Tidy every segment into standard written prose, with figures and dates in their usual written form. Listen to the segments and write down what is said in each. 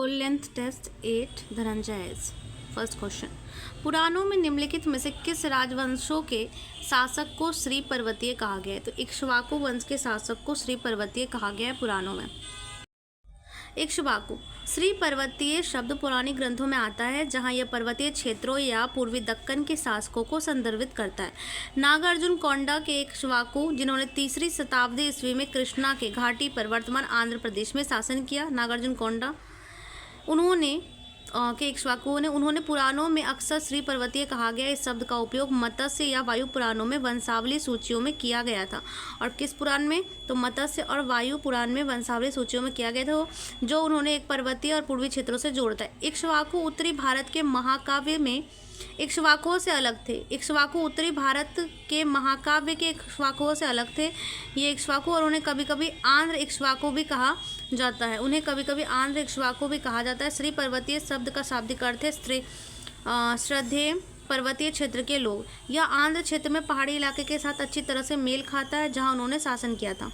Full length test 8 Dhananjay S. First question, पुराणों में निम्नलिखित में से किस राजवंशों के शासक को श्री पर्वतीय कहा गया है? तो इक्ष्वाकु वंश के शासक को श्री पर्वतीय कहा गया है पुराणों में। इक्ष्वाकु श्री पर्वतीय शब्द पौराणिक ग्रंथों में आता है, जहां यह पर्वतीय क्षेत्रों या पूर्वी दक्कन के शासकों को संदर्भित करता है। नागार्जुन कोंडा के इक्ष्वाकु, जिन्होंने 3री शताब्दी ईस्वी में कृष्णा के घाटी पर वर्तमान आंध्र प्रदेश में शासन किया, नागार्जुन कोंडा उन्होंने पुराणों में अक्सर श्री पर्वतीय कहा गया इस शब्द का उपयोग मत्स्य या वायु पुराणों में वंशावली सूचियों में किया गया था। और किस पुराण में? तो मत्स्य और वायु पुराण में वंशावली सूचियों में किया गया था, जो उन्होंने एक पर्वतीय और पूर्वी क्षेत्रों से जोड़ता है। इक्ष्वाकु उत्तरी भारत के महाकाव्य में इक्ष्वाकुओं से अलग थे। इक्ष्वाकु उत्तरी भारत के महाकाव्य के इक्ष्वाकुओं से अलग थे। ये इक्ष्वाकु और उन्हें कभी कभी आंध्र इक्ष्वाकु भी कहा जाता है। श्री पर्वतीय शब्द का शाब्दिक अर्थ है श्रद्धेय पर्वतीय क्षेत्र के लोग। यह आंध्र क्षेत्र में पहाड़ी इलाके के साथ अच्छी तरह से मेल खाता है, जहां उन्होंने शासन किया था।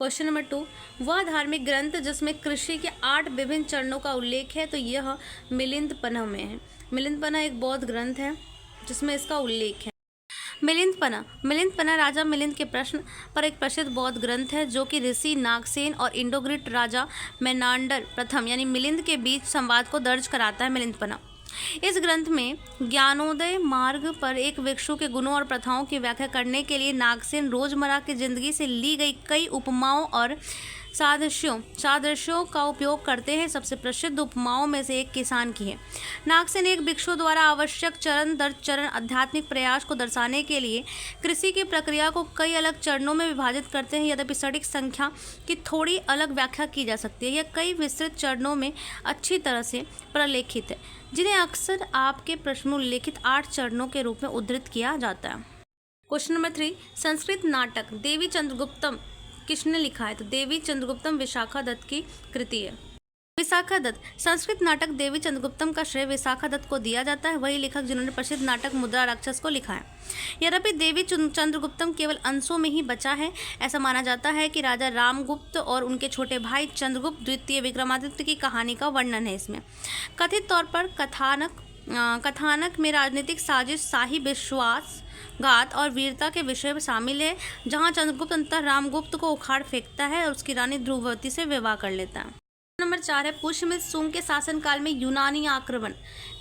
क्वेश्चन नंबर 2, वह धार्मिक ग्रंथ जिसमें कृषि के 8 विभिन्न चरणों का उल्लेख है, तो यह मिलिंदपना में है। मिलिंदपना एक बौद्ध ग्रंथ है जिसमें इसका उल्लेख है। मिलिंदपना राजा मिलिंद के प्रश्न पर एक प्रसिद्ध बौद्ध ग्रंथ है, जो कि ऋषि नागसेन और इंडोग्रिट राजा मेनांडर प्रथम यानी मिलिंद के बीच संवाद को दर्ज कराता है। मिलिंदपना इस ग्रंथ में ज्ञानोदय मार्ग पर एक भिक्षु के गुणों और प्रथाओं की व्याख्या करने के लिए नागसेन रोजमर्रा की जिंदगी से ली गई कई उपमाओं और सादृश्यों का उपयोग करते हैं। सबसे प्रसिद्ध उपमाओं में से एक किसान की है। नागसेन एक भिक्षु द्वारा आवश्यक चरण दर चरण आध्यात्मिक प्रयास को दर्शाने के लिए कृषि की प्रक्रिया को कई अलग चरणों में विभाजित करते हैं। यद्यपि सटीक संख्या की थोड़ी अलग व्याख्या की जा सकती है। यह कई विस्तृत चरणों में अच्छी तरह से प्रलेखित है, जिन्हें अक्सर आपके प्रश्न में उल्लेखित 8 चरणों के रूप में उद्धृत किया जाता है। क्वेश्चन नंबर 3, संस्कृत नाटक देवी चंद्रगुप्तम किसने लिखा है? तो देवी चंद्रगुप्तम विशाखा दत्त की कृति है। विशाखा दत्त संस्कृत नाटक देवी चंद्रगुप्तम का श्रेय विशाखा दत्त को दिया जाता है, वही लेखक जिन्होंने प्रसिद्ध नाटक मुद्रा राक्षस को लिखा है। यद्यपि देवी चंद्रगुप्तम केवल अंशों में ही बचा है। ऐसा माना जाता है कि राजा रामगुप्त और उनके छोटे भाई चंद्रगुप्त द्वितीय विक्रमादित्य की कहानी का वर्णन है इसमें। कथित तौर पर कथानक में राजनीतिक साजिश, शाही विश्वासघात और वीरता के विषय में शामिल है, जहां चंद्रगुप्त अंततः रामगुप्त को उखाड़ फेंकता है और उसकी रानी ध्रुववती से विवाह कर लेता है। नंबर 4 है, पुष्यमित्र शुंग के शासनकाल में यूनानी आक्रमण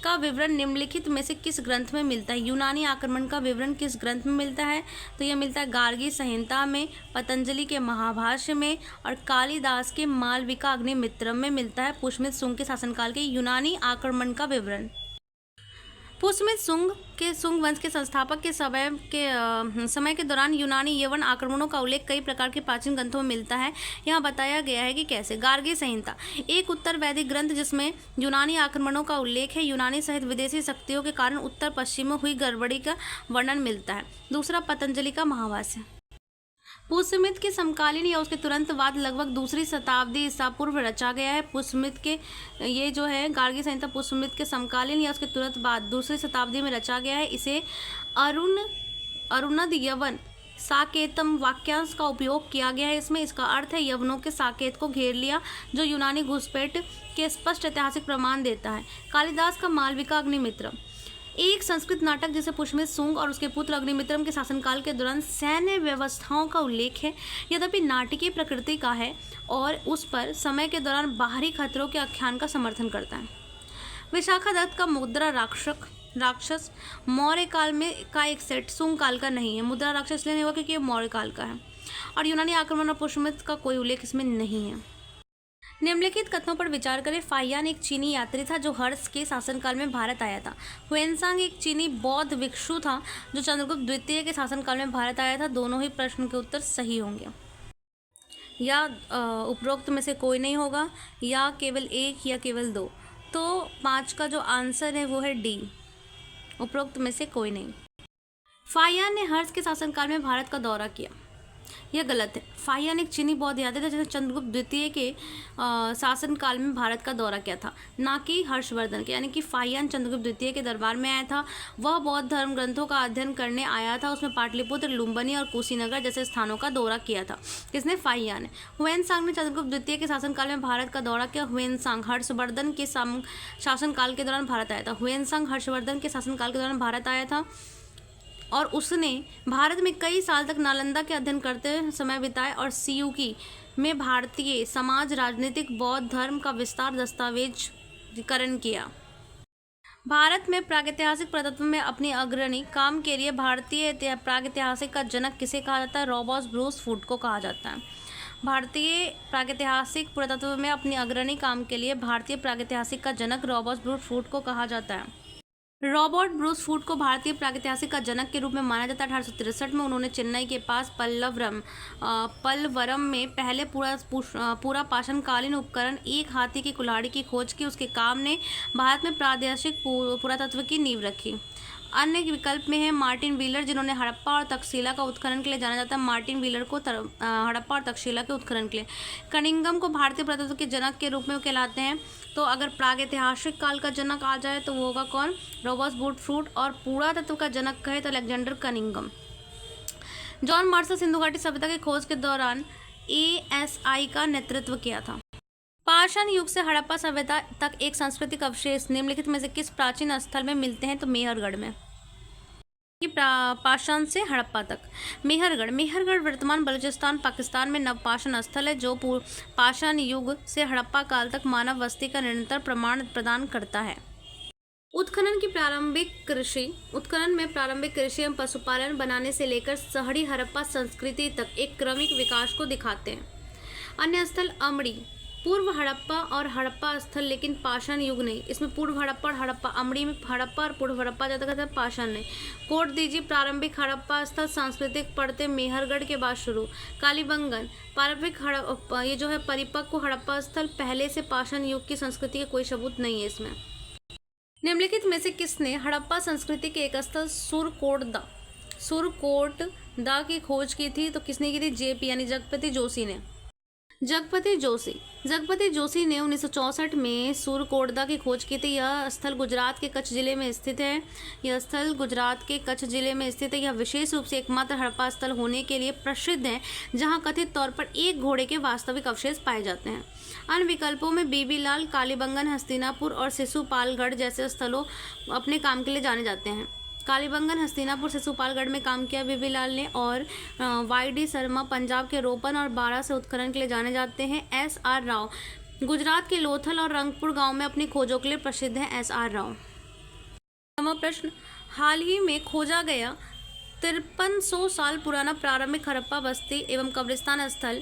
का विवरण निम्नलिखित में से किस ग्रंथ में मिलता है? यूनानी आक्रमण का विवरण किस ग्रंथ में मिलता है? तो यह मिलता है गार्गी संहिता में, पतंजलि के महाभाष्य में और कालिदास के मालविका अग्निमित्रम में मिलता है पुष्यमित्र शुंग के शासनकाल के यूनानी आक्रमण का विवरण। पुष्यमित्र शुंग वंश के संस्थापक के समय के दौरान यूनानी यवन आक्रमणों का उल्लेख कई प्रकार के प्राचीन ग्रंथों में मिलता है। यहाँ बताया गया है कि कैसे। गार्गी संहिता एक उत्तर वैदिक ग्रंथ जिसमें यूनानी आक्रमणों का उल्लेख है। यूनानी सहित विदेशी शक्तियों के कारण उत्तर पश्चिम में हुई गड़बड़ी का वर्णन मिलता है। दूसरा, पतंजलि का महाभाष्य पुष्यमित्र के समकालीन या उसके तुरंत बाद लगभग 2री शताब्दी ईसा पूर्व रचा गया है। पुष्यमित्र के ये जो है गार्गी संहिता पुष्यमित्र के समकालीन या उसके तुरंत बाद 2री शताब्दी में रचा गया है। इसे अरुणद यवन साकेतम वाक्यांश का उपयोग किया गया है। इसमें इसका अर्थ है यवनों के साकेत को घेर लिया, जो यूनानी घुसपैठ के स्पष्ट ऐतिहासिक प्रमाण देता है। कालिदास का मालविका अग्निमित्रम एक संस्कृत नाटक जिसे पुष्यमित्र शुंग और उसके पुत्र अग्निमित्रम के शासनकाल के दौरान सैन्य व्यवस्थाओं का उल्लेख है। यद्यपि नाटकीय प्रकृति का है और उस पर समय के दौरान बाहरी खतरों के आख्यान का समर्थन करता है। विशाखा दत्त का मुद्रा राक्षस मौर्य काल में का एक सेट शुंग काल का नहीं है। मुद्रा राक्षस लेने होगा क्योंकि ये मौर्य काल का है। और यूनानी आक्रमण और पुष्यमित्र का कोई उल्लेख इसमें नहीं है। निम्नलिखित कथनों पर विचार करें। फाहियान एक चीनी यात्री था जो हर्ष के शासनकाल में भारत आया था। हुएनसांग एक चीनी बौद्ध भिक्षु था जो चंद्रगुप्त द्वितीय के शासनकाल में भारत आया था। दोनों ही प्रश्न के उत्तर सही होंगे। या उपरोक्त में से कोई नहीं होगा, या केवल एक या केवल 2। तो 5 का जो आंसर है वो है डी, उपरोक्त में से कोई नहीं। फाहियान ने हर्ष के शासनकाल में भारत का दौरा किया। यह गलत है। फाहियान एक चीनी बौद्ध यात्री था जिसने चंद्रगुप्त द्वितीय के शासनकाल में भारत का दौरा किया था, ना कि हर्षवर्धन के। यानी कि फाहियान चंद्रगुप्त द्वितीय के दरबार में आया था। वह बौद्ध धर्म ग्रंथों का अध्ययन करने आया था। उसने पाटलिपुत्र, लुम्बिनी और कुशीनगर जैसे स्थानों का दौरा किया था। किसने? फाहियान ने। हुएनसांग ने चंद्रगुप्त द्वितीय के शासनकाल में भारत का दौरा किया। हुएनसांग हर्षवर्धन के शासनकाल के दौरान भारत आया था। हुएनसांग हर्षवर्धन के शासनकाल के दौरान भारत आया था और उसने भारत में कई साल तक नालंदा के अध्ययन करते समय बिताए और सियूकी में भारतीय समाज, राजनीतिक, बौद्ध धर्म का विस्तार दस्तावेजीकरण किया। भारत में प्रागैतिहासिक पुरातत्व में अपनी अग्रणी काम के लिए भारतीय प्रागैतिहासिक का जनक किसे कहा जाता है? रॉबर्ट ब्रूस फूड को कहा जाता है। भारतीय प्रागैतिहासिक पुरातत्व में अपनी अग्रणी काम के लिए भारतीय प्रागैतिहासिक का जनक रॉबर्ट ब्रूस फूड को कहा जाता है। रॉबर्ट ब्रूस फूड को भारतीय प्रागैतिहासिक का जनक के रूप में माना जाता है। 1863 में उन्होंने चेन्नई के पास पल्लवरम में पहले पूरा पाषाणकालीन उपकरण, एक हाथी की कुल्हाड़ी की खोज की। उसके काम ने भारत में प्रादेशिक पुरातत्व की नींव रखी। अन्य विकल्प में है मार्टिन व्हीलर, जिन्होंने हड़प्पा और तक्षशिला का उत्खनन के लिए जाना जाता है। मार्टिन व्हीलर को हड़प्पा और तक्षशिला के उत्खनन के लिए। कनिंघम को भारतीय पुरातत्व के जनक के रूप में कहलाते हैं। तो अगर प्रागैतिहासिक काल का जनक आ जाए तो वो होगा कौन? Robert Bruce food. और पुरातत्व का जनक कहे तो Alexander Cunningham. John Marshall Sindhu घाटी सभ्यता की खोज के दौरान ASI का नेतृत्व किया था। पाषाण युग से हड़प्पा सभ्यता तक एक सांस्कृतिक अवशेष निम्नलिखित में से किस प्राचीन स्थल में मिलते हैं? तो मेहरगढ़ में। पाषाण से हड़प्पा तक। मेहरगढ़ वर्तमान बलूचिस्तान, पाकिस्तान में नवपाषाण स्थल है जो पाषाण युग से हड़प्पा काल तक मानव बस्ती का निरंतर प्रमाण प्रदान करता है। उत्खनन में प्रारंभिक कृषि एवं पशुपालन बनाने से लेकर शहरी हड़प्पा संस्कृति तक एक क्रमिक विकास को दिखाते हैं। अन्य स्थल अमड़ी, पूर्व हड़प्पा और हड़प्पा स्थल, लेकिन पाषाण युग नहीं। इसमें पूर्व हड़प्पा और हड़प्पा, अमड़ी में हड़प्पा और पूर्व हड़प्पा ज़्यादा कहते हैं, पाषाण नहीं। कोट दीजिए प्रारंभिक हड़प्पा स्थल सांस्कृतिक पड़ते मेहरगढ़ के बाद शुरू। कालीबंगन पारंपरिक हड़प्पा, ये जो है परिपक्व हड़प्पा स्थल, पहले से पाषाण युग की संस्कृति का कोई सबूत नहीं है इसमें। निम्नलिखित में से किसने हड़प्पा संस्कृति के एक स्थल सुरकोटदा की खोज की थी? तो किसने की थी? JP यानी जगपति जोशी ने। जगपति जोशी ने 1964 में सुरकोटदा की खोज की थी। यह स्थल गुजरात के कच्छ जिले में स्थित है। यह विशेष रूप से एकमात्र हड़प्पा स्थल होने के लिए प्रसिद्ध है जहां कथित तौर पर एक घोड़े के वास्तविक अवशेष पाए जाते हैं। अन्य विकल्पों में बीबीलाल, कालीबंगन, हस्तिनापुर और शिशुपालगढ़ जैसे स्थलों अपने काम के लिए जाने जाते हैं। कालीबंगन, हस्तिनापुर, शिशुपालगढ़ में काम किया बीबीलाल ने। और YD शर्मा पंजाब के रोपन और बारा से उत्खनन के लिए जाने जाते हैं। SR राव गुजरात के लोथल और रंगपुर गांव में अपनी खोजों के लिए प्रसिद्ध हैं। SR राव। प्रश्न, हाल ही में खोजा गया 5300 साल पुराना प्रारंभिक हड़प्पा बस्ती एवं कब्रिस्तान स्थल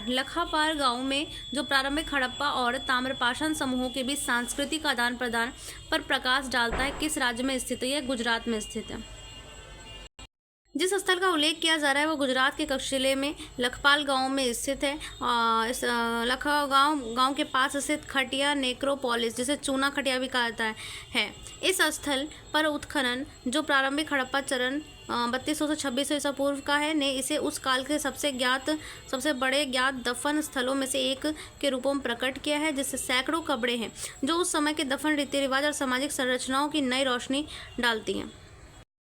लखापार गांव में जो प्रारंभिक हड़प्पा और ताम्रपाषाण समूहों के बीच सांस्कृतिक आदान प्रदान पर प्रकाश डालता है, किस राज्य में स्थित है? यह गुजरात में स्थित है। जिस स्थल का उल्लेख किया जा रहा है वो गुजरात के कच्छ जिले में लखपाल गांव में स्थित है। इस गांव के पास स्थित खटिया नेक्रोपोलिस, जिसे चूना खटिया भी कहा जाता है। इस स्थल पर उत्खनन जो प्रारंभिक हड़प्पा चरण 3200 से 2600 ईसा पूर्व का है, ने इसे उस काल के सबसे बड़े ज्ञात दफन स्थलों में से एक के रूप में प्रकट किया है, जिससे सैकड़ों कब्रें हैं जो उस समय के दफन रीति रिवाज और सामाजिक संरचनाओं की नई रोशनी डालती हैं।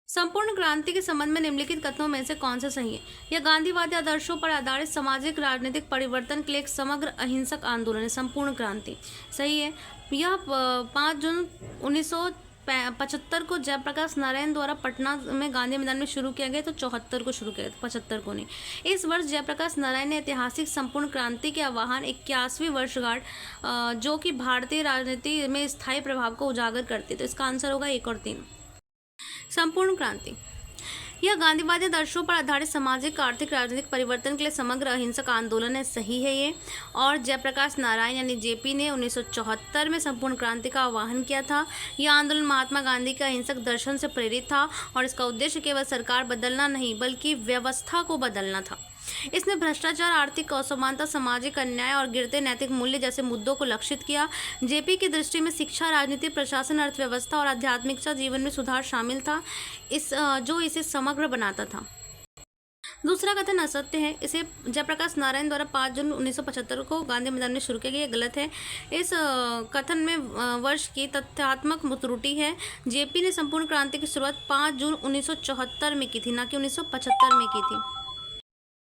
संपूर्ण क्रांति के संबंध में निम्नलिखित कथनों में से कौन सा सही है? यह गांधीवादी आदर्शों पर आधारित सामाजिक राजनीतिक परिवर्तन के लिए एक समग्र अहिंसक आंदोलन है। संपूर्ण क्रांति सही है। यह 5 जून 1975 को जयप्रकाश नारायण द्वारा पटना में गांधी मैदान में शुरू किया गया। तो 74 को शुरू किया, 75 को नहीं। इस वर्ष जयप्रकाश नारायण ने ऐतिहासिक संपूर्ण क्रांति के आह्वान 81वीं वर्षगांठ जो कि भारतीय राजनीति में स्थायी प्रभाव को उजागर करती है। तो इसका आंसर होगा 1 और 3। संपूर्ण क्रांति यह गांधीवादी आदर्शों पर आधारित सामाजिक, आर्थिक, राजनीतिक परिवर्तन के लिए समग्र अहिंसक आंदोलन है। सही है ये। और जयप्रकाश नारायण यानी JP ने 1974 में संपूर्ण क्रांति का आह्वान किया था। यह आंदोलन महात्मा गांधी के अहिंसक दर्शन से प्रेरित था और इसका उद्देश्य केवल सरकार बदलना नहीं बल्कि व्यवस्था को बदलना था। इसने भ्रष्टाचार, आर्थिक असमानता, सामाजिक अन्याय और गिरते नैतिक मूल्य जैसे मुद्दों को लक्षित किया। JP की दृष्टि में शिक्षा, राजनीति, प्रशासन, अर्थव्यवस्था और आध्यात्मिकता जीवन में सुधार शामिल था, जो इसे समग्र बनाता था। दूसरा कथन असत्य है। इसे जयप्रकाश नारायण द्वारा 5 जून 1975 को गांधी मैदान में शुरू किया गया, ये गलत है। इस कथन में वर्ष की तथ्यात्मक त्रुटि है। जेपी ने संपूर्ण क्रांति की शुरुआत 5 जून 1974 में की थी, ना कि 1975 में की थी।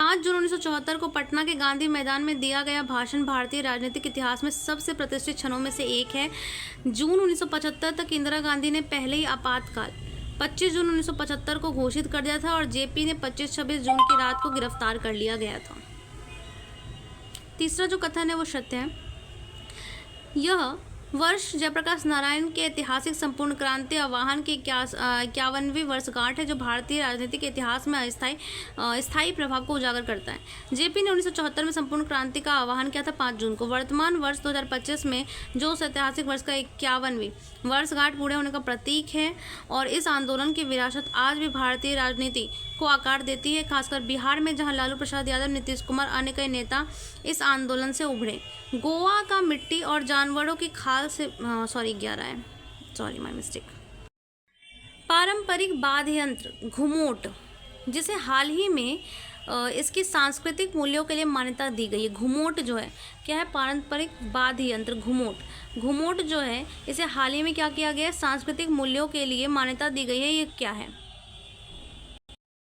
5 जून 1974 को पटना के गांधी मैदान में दिया गया भाषण भारतीय राजनीतिक इतिहास में सबसे प्रतिष्ठित क्षणों में से एक है। जून 1975 तक इंदिरा गांधी ने पहले ही आपातकाल 25 जून 1975 को घोषित कर दिया था और जेपी ने 25-26 जून की रात को गिरफ्तार कर लिया गया था। तीसरा जो कथन है वो सत्य है। यह वर्ष जयप्रकाश नारायण के ऐतिहासिक संपूर्ण क्रांति आह्वान की 51वीं वर्षगांठ है, जो भारतीय राजनीतिक इतिहास में स्थायी प्रभाव को उजागर करता है। जेपी ने 1974 में संपूर्ण क्रांति का आह्वान किया था 5 जून को। वर्तमान वर्ष 2025 में जो उस ऐतिहासिक वर्ष का 51वीं वर्षगांठ पूरे होने का प्रतीक है और इस आंदोलन की विरासत आज भी भारतीय राजनीति को आकार देती है, खासकर बिहार में, जहां लालू प्रसाद यादव, नीतीश कुमार, अन्य कई नेता इस आंदोलन से उभरे। गोवा का मिट्टी और जानवरों की खाल से पारंपरिक वाद्य यंत्र घुमोट, जिसे हाल ही में इसकी सांस्कृतिक मूल्यों के लिए मान्यता दी गई है। घुमोट जो है क्या है? पारंपरिक वाद्य यंत्र घुमोट। घुमोट जो है इसे हाल ही में क्या किया गया है? सांस्कृतिक मूल्यों के लिए मान्यता दी गई है। ये क्या है?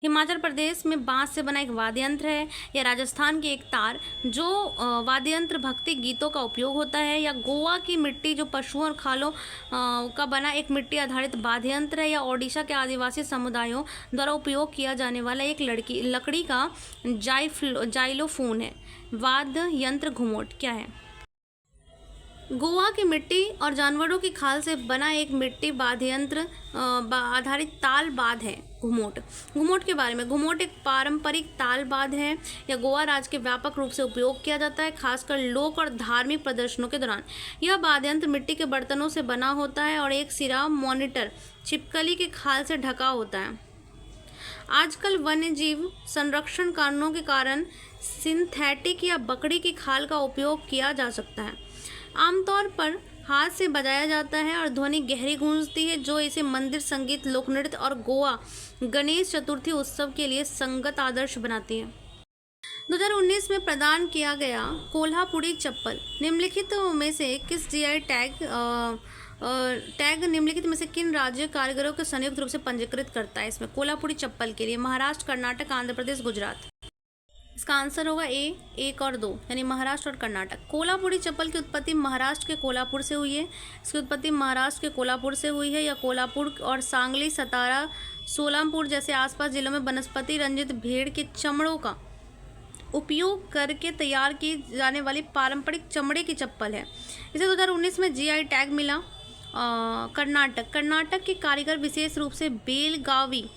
हिमाचल प्रदेश में बांस से बना एक वाद्य यंत्र है, या राजस्थान की एक तार जो वाद्य यंत्र भक्ति गीतों का उपयोग होता है, या गोवा की मिट्टी जो पशुओं और खालों का बना एक मिट्टी आधारित वाद्य यंत्र है, या ओडिशा के आदिवासी समुदायों द्वारा उपयोग किया जाने वाला एक लकड़ी का जाइलोफोन है। वाद्य यंत्र घुमोट क्या है? गोवा की मिट्टी और जानवरों की खाल से बना एक मिट्टी वाद्य यंत्र आधारित ताल वाद्य है घुमोट। घुमोट के बारे में, घुमोट एक पारंपरिक ताल वाद्य है, यह गोवा राज्य के व्यापक रूप से उपयोग किया जाता है, खासकर लोक और धार्मिक प्रदर्शनों के दौरान। यह वाद्य यंत्र मिट्टी के बर्तनों से बना होता है और एक सिरा मॉनिटर छिपकली की खाल से ढका होता है। आजकल वन्यजीव संरक्षण कानूनों के कारण सिंथेटिक या बकरी की खाल का उपयोग किया जा सकता है। आमतौर पर हाथ से बजाया जाता है और ध्वनि गहरी गूंजती है, जो इसे मंदिर संगीत, लोक नृत्य और गोवा गणेश चतुर्थी उत्सव के लिए संगत आदर्श बनाती है। 2019 में प्रदान किया गया कोल्हापुरी चप्पल निम्नलिखित में से किस जीआई टैग निम्नलिखित में से किन राज्य कारीगरों को संयुक्त रूप से पंजीकृत करता है? इसमें कोल्हापुरी चप्पल के लिए महाराष्ट्र, कर्नाटक, आंध्र प्रदेश, गुजरात। इसका आंसर होगा ए, 1 और 2, यानी महाराष्ट्र और कर्नाटक। कोल्हापुरी चप्पल की उत्पत्ति महाराष्ट्र के कोल्हापुर से हुई है। इसकी उत्पत्ति महाराष्ट्र के कोल्हापुर से हुई है, या कोल्हापुर और सांगली, सतारा, सोलापुर जैसे आसपास जिलों में वनस्पति रंजित भेड़ के चमड़ों का उपयोग करके तैयार की जाने वाली पारंपरिक चमड़े की चप्पल है। इसे 2019 में जीआई टैग मिला। कर्नाटक के कारीगर विशेष रूप से बेलगावी,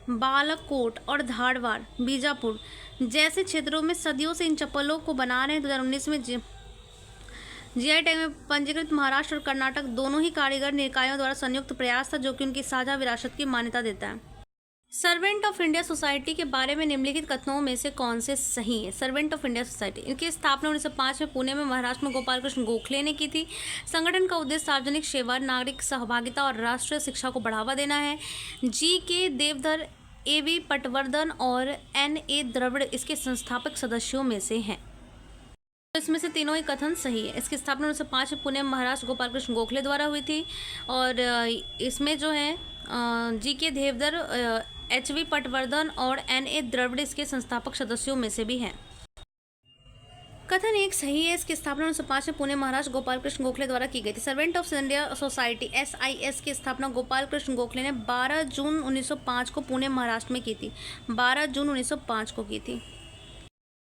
बालाकोट और धारवाड़, बीजापुर जैसे क्षेत्रों में सदियों से इन चप्पलों को बना रहे हैं। 2019 में जीआई टैग में पंजीकृत महाराष्ट्र और कर्नाटक दोनों ही कारीगर निकायों द्वारा संयुक्त प्रयास था, जो कि उनकी साझा विरासत की मान्यता देता है। सर्वेंट ऑफ इंडिया सोसाइटी के बारे में निम्नलिखित कथनों में से कौन से सही है? सर्वेंट ऑफ इंडिया सोसाइटी, इनकी स्थापना 1905 में पुणे में महाराष्ट्र में गोपाल कृष्ण गोखले ने की थी। संगठन का उद्देश्य सार्वजनिक सेवा, नागरिक सहभागिता और राष्ट्रीय शिक्षा को बढ़ावा देना है। जी.के. देवधर, ए.वी. पटवर्धन और N.A. द्रविड़ इसके संस्थापक सदस्यों में से हैं। तो इसमें से तीनों ही कथन सही है। इसकी स्थापना 1905 में पुणे महाराष्ट्र गोपाल कृष्ण गोखले द्वारा हुई थी, और इसमें जो है जी.के. देवधर, H.V. पटवर्धन और N.A. द्रविड़ इसके संस्थापक सदस्यों में से भी हैं। कथन 1 सही है। इसकी स्थापना 1905 में पुणे महाराष्ट्र गोपाल कृष्ण गोखले द्वारा की गई थी। Servant of India society SIS की स्थापना गोपाल कृष्ण गोखले ने 12 जून 1905 को पुणे महाराष्ट्र में की थी। 12 जून 1905 को की थी।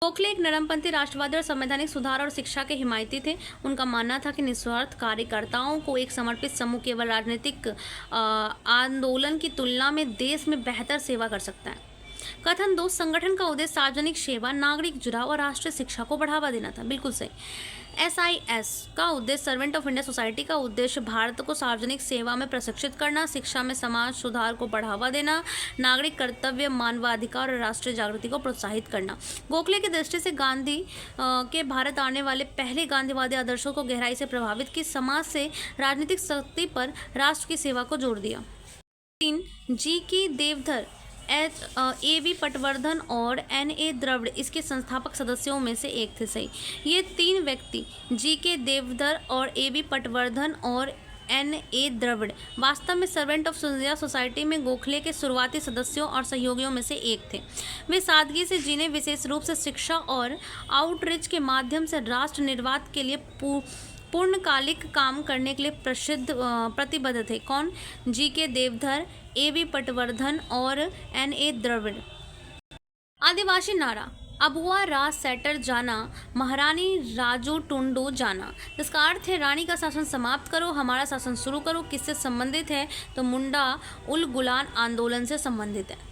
गोखले एक नरमपंथी राष्ट्रवादी और संवैधानिक सुधार और शिक्षा के हिमायती थे। उनका मानना था कि निस्वार्थ कार्यकर्ताओं को एक समर्पित समूह केवल राजनीतिक आंदोलन की तुलना में देश में बेहतर सेवा कर सकता है। कथन 2 संगठन का उद्देश्य सार्वजनिक सेवा, नागरिक जुड़ाव और राष्ट्रीय शिक्षा को बढ़ावा देना था। बिल्कुल सही। SIS का उद्देश्य, सर्वेंट ऑफ इंडिया सोसाइटी का उद्देश्य भारत को सार्वजनिक सेवा में प्रशिक्षित करना, शिक्षा में समाज सुधार को बढ़ावा देना, नागरिक कर्तव्य, मानवाधिकार और राष्ट्रीय जागृति को प्रोत्साहित करना। गोखले की दृष्टि से गांधी के भारत आने वाले पहले गांधीवादी आदर्शों को गहराई से प्रभावित की, समाज से राजनीतिक शक्ति पर राष्ट्र की सेवा को जोड़ दिया। 3 G K. Deodhar A B Patwardhan और एन ए द्रविड़ इसके संस्थापक सदस्यों में से एक थे। सही। ये तीन व्यक्ति जी के देवधर और ए बी पटवर्धन और एन ए द्रविड़ वास्तव में सर्वेंट ऑफ इंडिया सोसाइटी में गोखले के शुरुआती सदस्यों और सहयोगियों में से एक थे। वे सादगी से जीने, विशेष रूप से शिक्षा और आउटरीच के माध्यम से राष्ट्र निर्वात के लिए पूर्णकालिक काम करने के लिए प्रतिबद्ध थे। कौन? जी के देवधर, ए बी पटवर्धन और एन ए द्रविड़। आदिवासी नारा अबुआ राज सेटर जाना, महारानी राजू टुंडो जाना, जिसका अर्थ है रानी का शासन समाप्त करो, हमारा शासन शुरू करो। किससे संबंधित है? तो मुंडा उल गुलान आंदोलन से संबंधित है।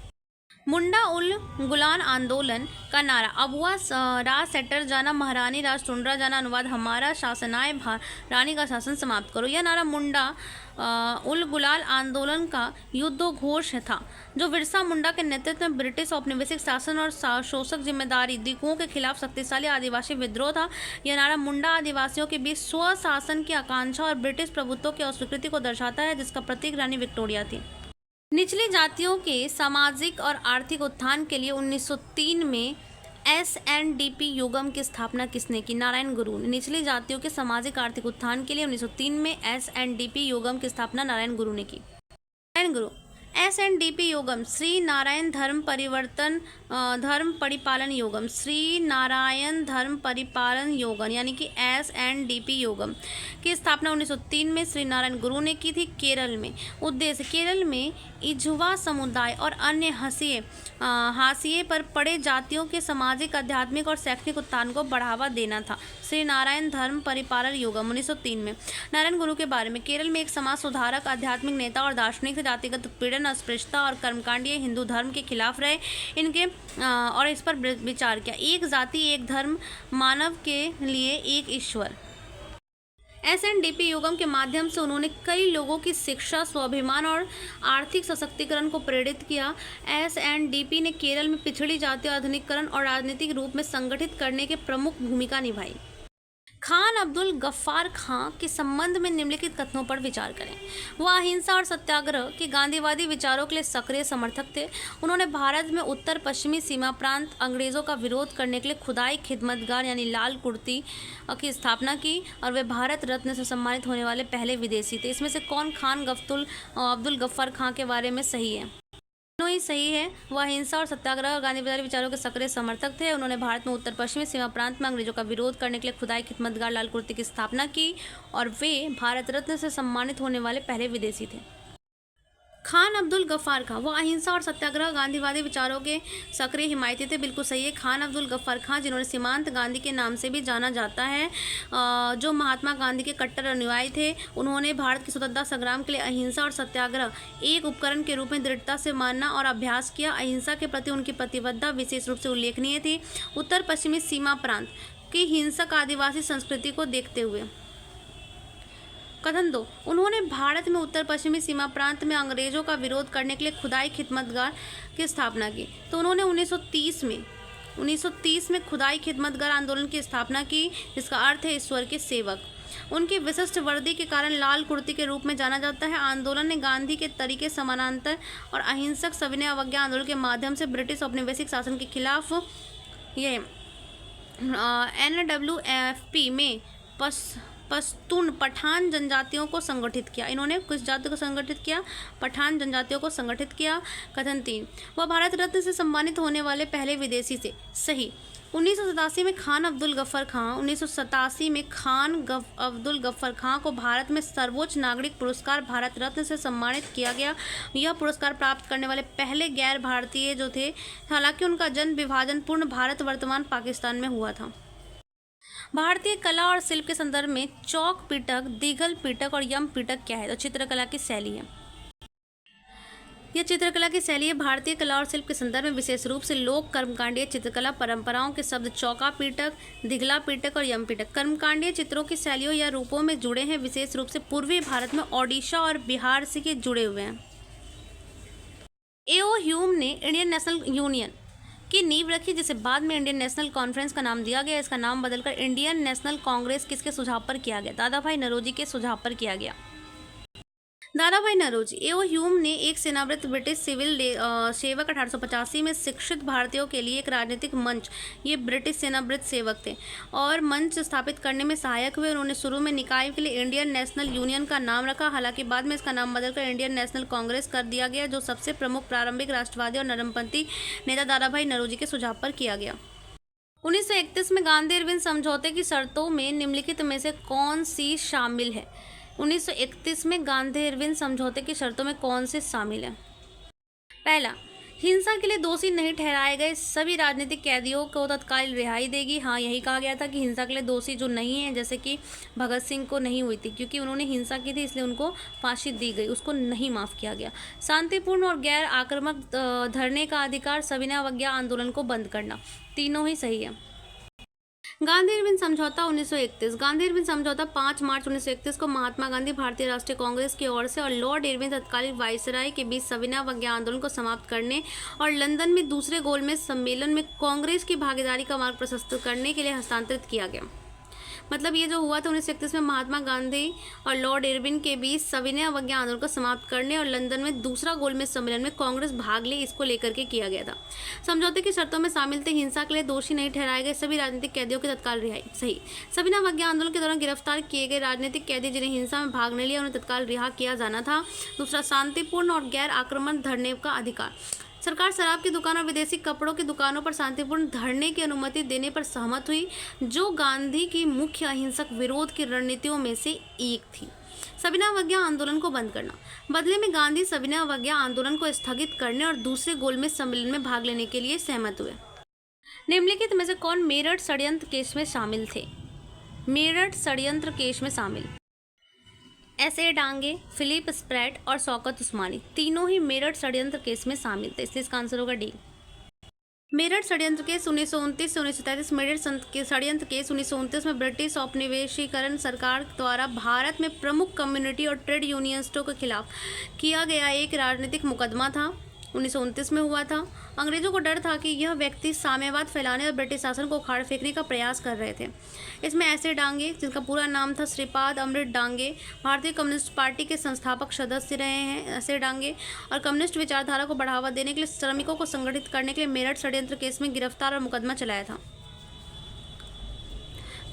मुंडा उल गुलान आंदोलन का नारा अबुआ राज सेटर जाना, महारानी राज टुंडा जाना, अनुवाद हमारा शासन आए, रानी का शासन समाप्त करो। यह नारा मुंडा उल गुलान आंदोलन का युद्धोघोष था, जो बिरसा मुंडा के नेतृत्व में ब्रिटिश औपनिवेशिक शासन और शोषक जिम्मेदारी दिकुओं के खिलाफ शक्तिशाली आदिवासी विद्रोह था। यह नारा मुंडा आदिवासियों के बीच स्वशासन की आकांक्षा और ब्रिटिश प्रभुत्व की अस्वीकृति को दर्शाता है, जिसका प्रतीक रानी विक्टोरिया थी। निचली जातियों के सामाजिक और आर्थिक उत्थान के लिए 1903 में SNDP युगम की स्थापना किसने की? नारायण गुरु ने। निचली जातियों के सामाजिक आर्थिक उत्थान के लिए 1903 में SNDP युगम की स्थापना नारायण गुरु ने की। नारायण गुरु SNDP योगम श्री नारायण धर्म परिपालन योगम, श्री नारायण धर्म परिपालन योगम यानी कि SNDP योगम की स्थापना 1903 में श्री नारायण गुरु ने की थी। केरल में उद्देश्य केरल में इजुवा समुदाय और अन्य हाशिए पर पड़े जातियों के सामाजिक, आध्यात्मिक और शैक्षणिक उत्थान को बढ़ावा देना था। श्री नारायण धर्म परिपालन योगम 1903 में। नारायण गुरु के बारे में केरल में एक समाज सुधारक, आध्यात्मिक नेता और दार्शनिक थे। जातिगत उत्पीड़न, अस्पृश्यता और कर्मकांडीय हिंदू धर्म के खिलाफ रहे इनके और इस पर विचार किया। एक जाति एक धर्म, मानव के लिए एक ईश्वर। SNDP युगम के माध्यम से उन्होंने कई लोगों की शिक्षा, स्वाभिमान और आर्थिक सशक्तिकरण को प्रेरित किया। SNDP ने केरल में पिछड़ी जाति, आधुनिकीकरण और राजनीतिक रूप में संगठित करने के प्रमुख भूमिका निभाई। खान अब्दुल गफ्फार खां के संबंध में निम्नलिखित कथनों पर विचार करें। वह अहिंसा और सत्याग्रह के गांधीवादी विचारों के लिए सक्रिय समर्थक थे। उन्होंने भारत में उत्तर पश्चिमी सीमा प्रांत अंग्रेजों का विरोध करने के लिए खुदाई खिदमतगार यानी लाल कुर्ती की स्थापना की और वे भारत रत्न से सम्मानित होने वाले पहले विदेशी थे। इसमें से कौन खान अब्दुल गफ्फार खां के बारे में सही है? दोनों ही सही है। वह अहिंसा और सत्याग्रह और गांधीवादी विचारों के सक्रिय समर्थक थे। उन्होंने भारत में उत्तर पश्चिमी सीमा प्रांत में अंग्रेजों का विरोध करने के लिए खुदाई खिदमतगार लाल कुर्ती की स्थापना की और वे भारत रत्न से सम्मानित होने वाले पहले विदेशी थे। खान अब्दुल गफ्फार खां वो अहिंसा और सत्याग्रह गांधीवादी विचारों के सक्रिय हिमायती थे। बिल्कुल सही है। खान अब्दुल गफ्फार खां, जिन्होंने सीमांत गांधी के नाम से भी जाना जाता है, जो महात्मा गांधी के कट्टर अनुयायी थे, उन्होंने भारत के स्वतंत्रता संग्राम के लिए अहिंसा और सत्याग्रह एक उपकरण के रूप में दृढ़ता से मानना और अभ्यास किया। अहिंसा के प्रति उनकी प्रतिबद्धता विशेष रूप से उल्लेखनीय थी। उत्तर पश्चिमी सीमा प्रांत की हिंसक आदिवासी संस्कृति को देखते हुए। कथन 2, उन्होंने भारत में उत्तर पश्चिमी सीमा प्रांत में अंग्रेजों का विरोध करने के लिए खुदाई खिदमतगार की स्थापना की। तो उन्होंने 1930 में खुदाई खिदमतगार आंदोलन की स्थापना की, जिसका अर्थ है ईश्वर के सेवक। उनकी विशिष्ट वर्दी के कारण लाल कुर्ती के रूप में जाना जाता है। आंदोलन ने गांधी के तरीके समानांतर और अहिंसक सविनय अवज्ञा आंदोलन के माध्यम से ब्रिटिश औपनिवेशिक शासन के खिलाफ ये NWFP में पश्तून पठान जनजातियों को संगठित किया। इन्होंने किस जाति को संगठित किया? पठान जनजातियों को संगठित किया। कथन 3, वह भारत रत्न से सम्मानित होने वाले पहले विदेशी थे। सही। 1987 में खान अब्दुल गफ्फार खां को भारत में सर्वोच्च नागरिक पुरस्कार भारत रत्न से सम्मानित किया गया। यह पुरस्कार प्राप्त करने वाले पहले गैर भारतीय जो थे, हालांकि उनका जन्म विभाजन पूर्ण भारत वर्तमान पाकिस्तान में हुआ था। भारतीय कला और शिल्प के संदर्भ में चौक पीटक, दीघल पीटक और यम पीटक क्या है? तो चित्रकला की शैली है। यह चित्रकला की शैली है। भारतीय कला और शिल्प के संदर्भ में विशेष रूप से लोक कर्मकांडीय चित्रकला परंपराओं के शब्द चौका पीटक, दिघला पीटक और यम पीटक कर्मकांडीय चित्रों की शैलियों या रूपों में जुड़े हैं। विशेष रूप से पूर्वी भारत में ओडिशा और बिहार से के जुड़े हुए हैं। A.O. ह्यूम ने इंडियन नेशनल यूनियन की नींव रखी, जिसे बाद में इंडियन नेशनल कॉन्फ्रेंस का नाम दिया गया। इसका नाम बदलकर इंडियन नेशनल कांग्रेस किसके सुझाव पर किया गया? दादा भाई नौरोजी के सुझाव पर किया गया। दादाभाई नौरोजी एओ ह्यूम ने एक सेवानिवृत्त ब्रिटिश सिविल सेवक 1885 में शिक्षित भारतीयों के लिए एक राजनीतिक मंच, ये ब्रिटिश सेवानिवृत्त सेवक थे, और मंच स्थापित करने में सहायक हुए। उन्होंने शुरू में निकाय के लिए इंडियन नेशनल यूनियन का नाम रखा, हालांकि बाद में इसका नाम बदलकर इंडियन नेशनल कांग्रेस कर दिया गया, जो सबसे प्रमुख प्रारंभिक राष्ट्रवादी और नरमपंथी नेता दादाभाई नौरोजी के सुझाव पर किया गया। 1931 में गांधी-इरविन समझौते की शर्तों में निम्नलिखित में से कौन सी शामिल है? 1931 में गांधी-इरविन समझौते की शर्तों में कौन से शामिल है? पहला, हिंसा के लिए दोषी नहीं ठहराए गए सभी राजनीतिक कैदियों को तत्काल रिहाई देगी। हाँ, यही कहा गया था कि हिंसा के लिए दोषी जो नहीं है, जैसे कि भगत सिंह को नहीं हुई थी क्योंकि उन्होंने हिंसा की थी, इसलिए उनको फांसी दी गई, उसको नहीं माफ़ किया गया। शांतिपूर्ण और गैर आक्रामक धरने का अधिकार, सविनय अवज्ञा आंदोलन को बंद करना, तीनों ही सही है। गांधी-इरविन समझौता 1931। गांधी-इरविन समझौता 5 मार्च 1931 को महात्मा गांधी, भारतीय राष्ट्रीय कांग्रेस की ओर से और लॉर्ड इरविन तत्कालीन वायसराय के बीच सविनय अवज्ञा आंदोलन को समाप्त करने और लंदन में दूसरे गोलमेज सम्मेलन में कांग्रेस की भागीदारी का मार्ग प्रशस्त करने के लिए हस्तांतरित किया गया। मतलब ये जो हुआ था 1931 में महात्मा गांधी और लॉर्ड इरविन के बीच सविनय अवज्ञा आंदोलन को समाप्त करने और लंदन में दूसरा गोलमेज सम्मेलन में कांग्रेस भाग ले, इसको लेकर के किया गया था। समझौते की शर्तों में शामिल थे हिंसा के लिए दोषी नहीं ठहराए गए सभी राजनीतिक कैदियों की तत्काल रिहाई, सही। सविनय अवज्ञा आंदोलन के दौरान गिरफ्तार किए गए राजनीतिक कैदी जिन्हें हिंसा में भाग नहीं लिया उन्हें तत्काल रिहा किया जाना था। दूसरा, शांतिपूर्ण और गैर आक्रामक धरने का अधिकार। सरकार शराब की दुकान और विदेशी कपड़ों की दुकानों पर शांतिपूर्ण धरने की अनुमति देने पर सहमत हुई, जो गांधी की मुख्य अहिंसक विरोध की रणनीतियों में से एक थी। सविनय अवज्ञा आंदोलन को बंद करना। बदले में गांधी सविनय अवज्ञा आंदोलन को स्थगित करने और दूसरे गोलमेज सम्मेलन में भाग लेने के लिए सहमत हुए। निम्नलिखित में से कौन मेरठ षड्यंत्र केस में शामिल थे? मेरठ षड्यंत्र केस में शामिल एस.ए. डांगे, फिलिप स्प्रैट और शौकत उस्मानी, तीनों ही मेरठ षड्यंत्र केस में शामिल थे, इसलिए इसका आंसर होगा डी। मेरठ षड्यंत्र केस 1929 से 1933। मेरठ षड्यंत्र केस 1929 में ब्रिटिश औपनिवेशीकरण सरकार द्वारा भारत में प्रमुख कम्युनिटी और ट्रेड यूनियनिस्टों के खिलाफ किया गया एक राजनीतिक मुकदमा था। 1929 में हुआ था। अंग्रेजों को डर था कि यह व्यक्ति साम्यवाद फैलाने और ब्रिटिश शासन को उखाड़ फेंकने का प्रयास कर रहे थे। इसमें ऐसे डांगे, जिनका पूरा नाम था श्रीपाद अमृत डांगे, भारतीय कम्युनिस्ट पार्टी के संस्थापक सदस्य रहे हैं। ऐसे डांगे और कम्युनिस्ट विचारधारा को बढ़ावा देने के लिए श्रमिकों को संगठित करने के लिए मेरठ षड्यंत्र केस में गिरफ्तार और मुकदमा चलाया था।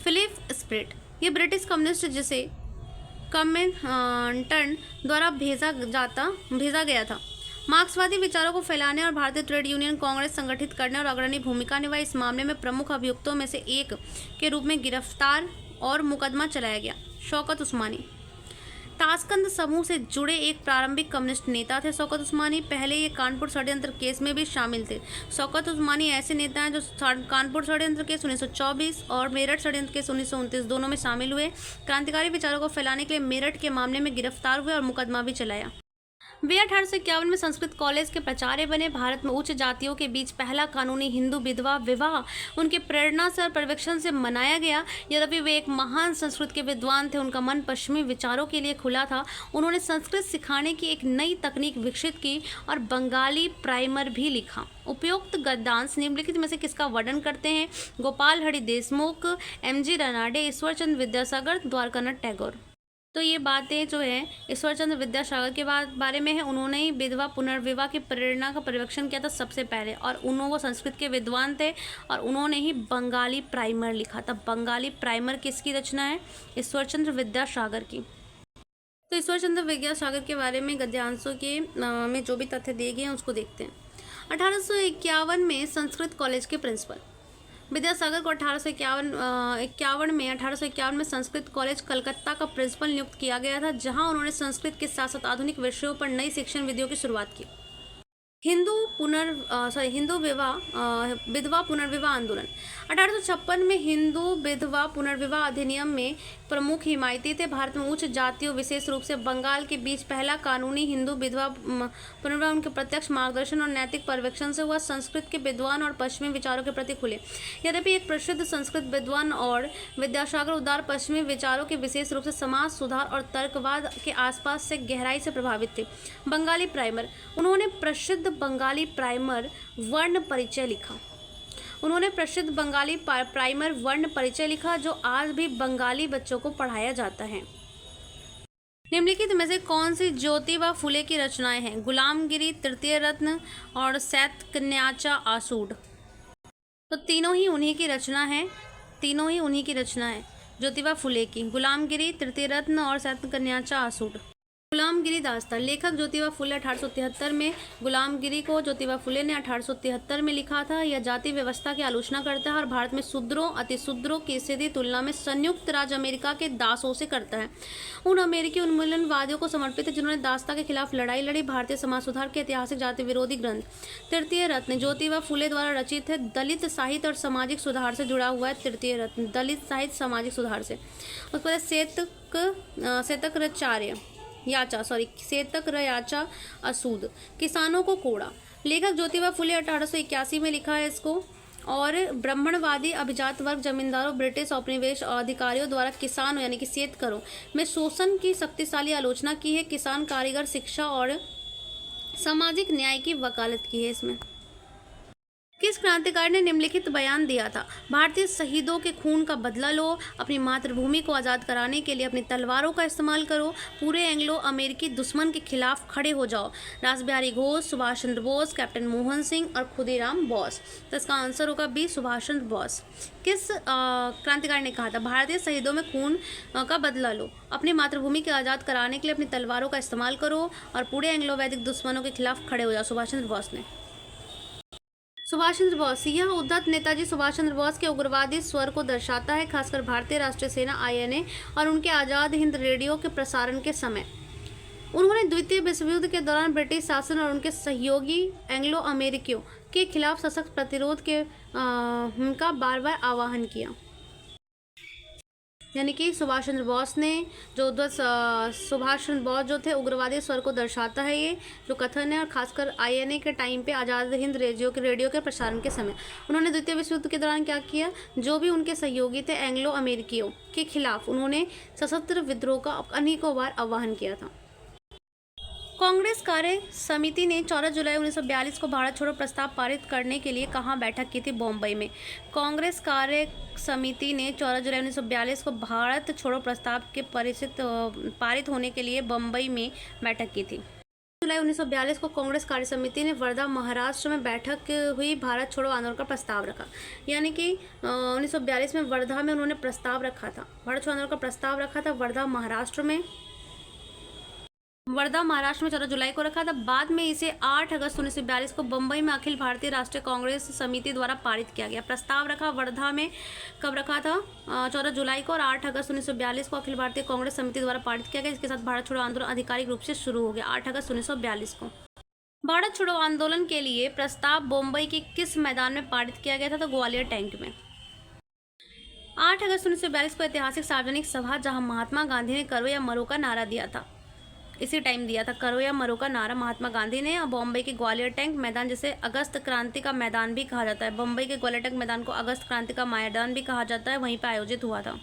फिलिप स्प्रेट, ये ब्रिटिश कम्युनिस्ट जिसे कमिंटन द्वारा भेजा गया था, मार्क्सवादी विचारों को फैलाने और भारतीय ट्रेड यूनियन कांग्रेस संगठित करने और अग्रणी भूमिका निभाई। इस मामले में प्रमुख अभियुक्तों में से एक के रूप में गिरफ्तार और मुकदमा चलाया गया। शौकत उस्मानी, ताशकंद समूह से जुड़े एक प्रारंभिक कम्युनिस्ट नेता थे। शौकत उस्मानी पहले ये कानपुर षड्यंत्र केस में भी शामिल थे। शौकत उस्मानी ऐसे नेता हैं जो कानपुर षड्यंत्र केस 1924 और मेरठ षड्यंत्र केस 1929 दोनों में शामिल हुए। क्रांतिकारी विचारों को फैलाने के लिए मेरठ के मामले में गिरफ्तार हुए और मुकदमा भी चलाया। वे 1851 में संस्कृत कॉलेज के प्राचार्य बने। भारत में उच्च जातियों के बीच पहला कानूनी हिंदू विधवा विवाह उनके प्रेरणा से और पर्यवेक्षण से मनाया गया। यद्यपि वे एक महान संस्कृत के विद्वान थे, उनका मन पश्चिमी विचारों के लिए खुला था। उन्होंने संस्कृत सिखाने की एक नई तकनीक विकसित की और बंगाली प्राइमर भी लिखा। उपयुक्त गद्यांश निम्नलिखित में से किसका वर्णन करते हैं? गोपाल हरि देशमुख, M.G. रानाडे, ईश्वरचंद्र विद्यासागर, द्वारकानाथ टैगोर। तो ये बातें जो है ईश्वरचंद्र विद्यासागर के बारे में है। उन्होंने ही विधवा पुनर्विवाह की प्रेरणा का पर्यवेक्षण किया था सबसे पहले, और वो संस्कृत के विद्वान थे और उन्होंने ही बंगाली प्राइमर लिखा था। बंगाली प्राइमर किसकी रचना है? ईश्वरचंद्र विद्यासागर की। तो ईश्वरचंद्र विद्यासागर के बारे में गद्यांशों के में जो भी तथ्य दिए गए हैं उसको देखते हैं। 1851 में संस्कृत कॉलेज के प्रिंसिपल विद्यासागर को 1851 में संस्कृत कॉलेज कलकत्ता का प्रिंसिपल नियुक्त किया गया था, जहां उन्होंने संस्कृत के साथ साथ आधुनिक विषयों पर नई शिक्षण विधियों की शुरुआत की। हिंदू विधवा पुनर्विवाह आंदोलन 1856 में हिंदू विधवा पुनर्विवाह अधिनियम में प्रमुख हिमायती थे। भारत में उच्च जातियों विशेष रूप से बंगाल के बीच पहला कानूनी हिंदू विधवा पुनर्विवाह उनके प्रत्यक्ष मार्गदर्शन और नैतिक पर्यवेक्षण से हुआ। संस्कृत के विद्वान और पश्चिमी विचारों के प्रति खुले। यद्यपि एक प्रसिद्ध संस्कृत विद्वान और विद्यासागर उदार पश्चिमी विचारों के विशेष रूप से समाज सुधार और तर्कवाद के आसपास से गहराई से प्रभावित थे। बंगाली प्राइमर, उन्होंने प्रसिद्ध बंगाली प्राइमर वर्ण परिचय लिखा। उन्होंने प्रसिद्ध बंगाली प्राइमर वर्ण परिचय लिखा, जो आज भी बंगाली बच्चों को पढ़ाया जाता है। निम्नलिखित में से कौन सी ज्योतिबा फुले की रचनाएं हैं? गुलामगिरी, तृतीय रत्न और शैतकन्याचा आसूड। तो तीनों ही उन्हीं की रचना है, तीनों ही उन्हीं की रचना है ज्योतिबा फुले की, गुलामगिरी, तृतीय रत्न और शैतकन्याचा आसूड। गुलामगिरी दास्तान। लेखक ज्योतिबा फुले 1873 में। गुलामगिरी को ज्योतिबा फुले ने 1873 में लिखा था। यह जाति व्यवस्था की आलोचना करता है और भारत में शूद्रों, अतिशूद्रों की स्थिति तुलना में संयुक्त राज्य अमेरिका के दासों से करता है। उन अमेरिकी उन्मूलनवादियों को समर्पित है जिन्होंने दासता के खिलाफ लड़ाई लड़ी। भारतीय समाज सुधार के ऐतिहासिक जाति विरोधी ग्रंथ। तृतीय रत्न ज्योतिबा फुले द्वारा रचित है। दलित साहित्य और सामाजिक सुधार से जुड़ा हुआ है। तृतीय रत्न दलित साहित्य सामाजिक सुधार से। उसके बाद शैतकरयाचा असूद। किसानों को कोड़ा। लेखक ज्योतिबा फुले 1881 में लिखा है इसको। और ब्राह्मणवादी अभिजात वर्ग, जमींदारों, ब्रिटिश औपनिवेश अधिकारियों द्वारा किसानों यानी कि शेतकरों में शोषण की शक्तिशाली आलोचना की है। किसान, कारीगर, शिक्षा और सामाजिक न्याय की वकालत की है। इसमें किस क्रांतिकारी ने निम्नलिखित बयान दिया था? भारतीय शहीदों के खून का बदला लो, अपनी मातृभूमि को आज़ाद कराने के लिए अपनी तलवारों का इस्तेमाल करो, पूरे एंग्लो अमेरिकी दुश्मन के खिलाफ खड़े हो जाओ। रासबिहारी घोष, सुभाष चंद्र बोस, कैप्टन मोहन सिंह और खुदीराम बोस। तो इसका आंसर होगा बी, सुभाष चंद्र बोस। किस क्रांतिकारी ने कहा था? भारतीय शहीदों में खून का बदला लो, अपनी मातृभूमि को आज़ाद कराने के लिए अपनी तलवारों का इस्तेमाल करो और पूरे एंग्लो वैदिक दुश्मनों के खिलाफ खड़े हो जाओ। सुभाष चंद्र बोस ने। सुभाष चंद्र बोस। यह उद्धत नेताजी सुभाष चंद्र बोस के उग्रवादी स्वर को दर्शाता है, खासकर भारतीय राष्ट्रीय सेना INA और उनके आज़ाद हिंद रेडियो के प्रसारण के समय। उन्होंने द्वितीय विश्व युद्ध के दौरान ब्रिटिश शासन और उनके सहयोगी एंग्लो अमेरिकियों के खिलाफ सशक्त प्रतिरोध के का बार बार आह्वान किया। यानी कि सुभाष चंद्र बोस ने जो सुभाष चंद्र बोस जो थे उग्रवादी स्वर को दर्शाता है ये जो कथन है, और खासकर INA के टाइम पे आज़ाद हिंद रेडियो के प्रसारण के समय उन्होंने द्वितीय विश्व युद्ध के दौरान क्या किया? जो भी उनके सहयोगी थे एंग्लो अमेरिकियों के खिलाफ उन्होंने सशस्त्र विद्रोह का अनेकों बार आह्वान किया था। कांग्रेस कार्य समिति ने 14 जुलाई 1942 को भारत छोड़ो प्रस्ताव पारित करने के लिए कहाँ बैठक की थी? बम्बई में। कांग्रेस कार्य समिति ने 14 जुलाई 1942 को भारत छोड़ो प्रस्ताव के पारित होने के लिए बम्बई में बैठक की थी। जुलाई 1942 को कांग्रेस कार्य समिति ने वर्धा, महाराष्ट्र में बैठक हुई, भारत छोड़ो आंदोलन का प्रस्ताव रखा। यानी कि 1942 में वर्धा में उन्होंने प्रस्ताव रखा था, भारत छोड़ो आंदोलन का प्रस्ताव रखा था वर्धा महाराष्ट्र में 14 जुलाई को रखा था। बाद में इसे 8 अगस्त 1942 को बम्बई में अखिल भारतीय राष्ट्रीय कांग्रेस समिति द्वारा पारित किया गया। प्रस्ताव रखा वर्धा में कब रखा था? 14 जुलाई को, और 8 अगस्त 1942 को अखिल भारतीय कांग्रेस समिति द्वारा पारित किया गया। इसके साथ भारत छोड़ो आंदोलन आधिकारिक रूप से शुरू हो गया 8 अगस्त 1942 को। भारत छोड़ो आंदोलन के लिए प्रस्ताव बम्बई के किस मैदान में पारित किया गया था? तो ग्वालियर टैंक में। 8 अगस्त 1942 को ऐतिहासिक सार्वजनिक सभा जहां महात्मा गांधी ने करो या मरो का नारा दिया था, इसी टाइम दिया था करो या मरो का नारा महात्मा गांधी ने। और बॉम्बे के ग्वालियर टैंक मैदान, जिसे अगस्त क्रांति का मैदान भी कहा जाता है, बम्बई के ग्वालियर टैंक मैदान को अगस्त क्रांति का मैदान भी कहा जाता है, वहीं पर आयोजित हुआ था।